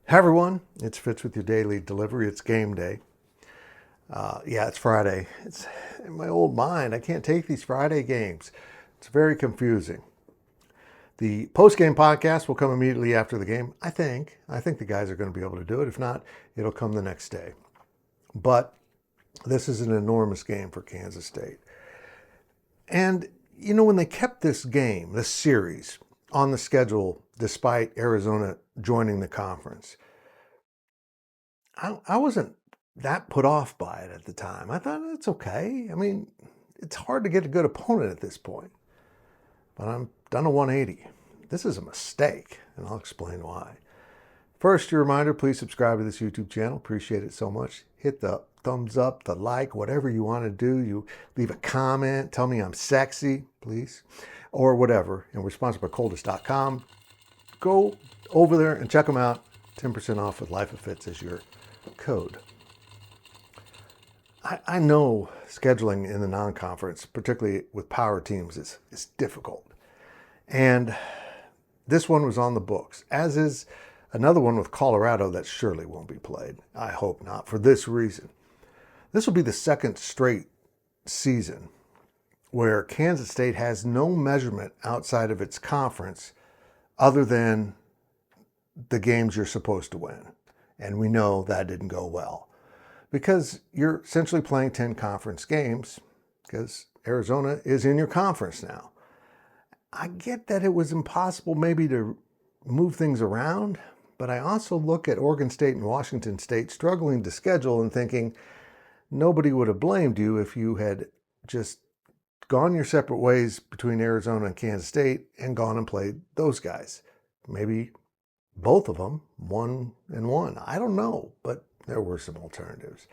Hi everyone, it's Fitz with your daily delivery. It's game day. Yeah, it's Friday. It's in my old mind. I can't take these Friday games. It's very confusing. The post-game podcast will come immediately after the game. I think. The guys are going to be able to do it. If not, it'll come the next day. But this is an enormous game for Kansas State. And when they kept this game, this series, on the schedule despite Arizona joining the conference, I wasn't that put off by it at the time. I thought it's okay. I mean, it's hard to get a good opponent at this point. But I'm done a 180. This is a mistake, and I'll explain why. First, your reminder, please subscribe to this YouTube channel. Appreciate it so much. Hit the thumbs up, the like, whatever you want to do. You leave a comment. Tell me I'm sexy, please, or whatever. And we're sponsored by coldest.com. Go over there and check them out. 10% off with Life of Fitz as your code. I know scheduling in the non-conference, particularly with power teams, is difficult. And this one was on the books, as is another one with Colorado that surely won't be played. I hope not, for this reason. This will be the second straight season where Kansas State has no measurement outside of its conference other than the games you're supposed to win. And we know that didn't go well because you're essentially playing 10 conference games because Arizona is in your conference now. I get that it was impossible maybe to move things around, but I also look at Oregon State and Washington State struggling to schedule and thinking nobody would have blamed you if you had just gone your separate ways between Arizona and Kansas State and gone and played those guys. Maybe both of them, 1-1. I don't know, but there were some alternatives.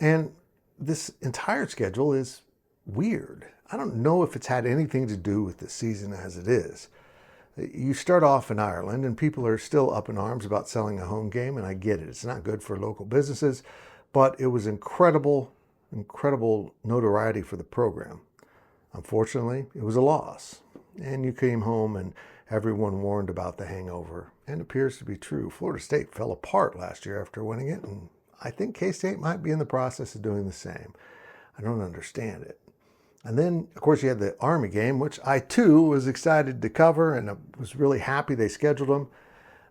And this entire schedule is weird. I don't know if it's had anything to do with the season as it is. You start off in Ireland, and people are still up in arms about selling a home game, and I get it. It's not good for local businesses, but it was incredible notoriety for the program. Unfortunately, it was a loss. And you came home and everyone warned about the hangover, and it appears to be true. Florida State fell apart last year after winning it, and I think K-State might be in the process of doing the same. I don't understand it. And then, of course, you had the Army game, which I, too, was excited to cover, and I was really happy they scheduled them.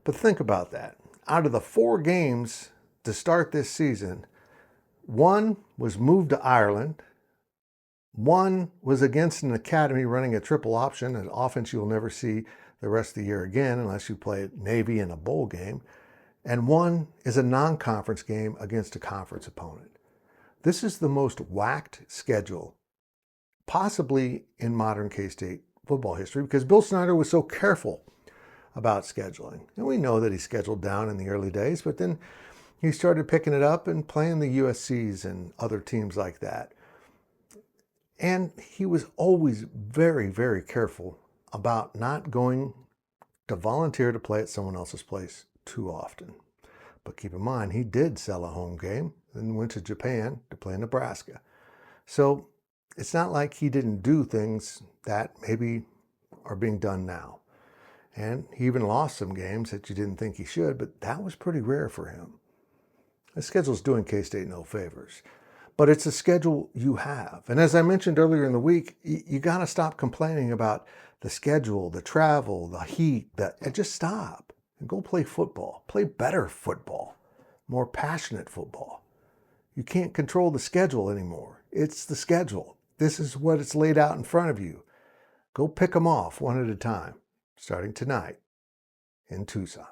But think about that. Out of the 4 games to start this season, 1 was moved to Ireland, 1 was against an academy running a triple option, an offense you'll never see the rest of the year again unless you play Navy in a bowl game, and 1 is a non-conference game against a conference opponent. This is the most whacked schedule possibly in modern K-State football history because Bill Snyder was so careful about scheduling. And we know that he scheduled down in the early days, but then he started picking it up and playing the USCs and other teams like that. And he was always very, very careful about not going to volunteer to play at someone else's place too often. But keep in mind, he did sell a home game and went to Japan to play Nebraska. So it's not like he didn't do things that maybe are being done now. And he even lost some games that you didn't think he should, but that was pretty rare for him. The schedule's doing K-State no favors. But it's a schedule you have. And as I mentioned earlier in the week, you got to stop complaining about the schedule, the travel, the heat, and just stop and go play football. Play better football, more passionate football. You can't control the schedule anymore. It's the schedule. This is what it's laid out in front of you. Go pick them off one at a time, starting tonight in Tucson.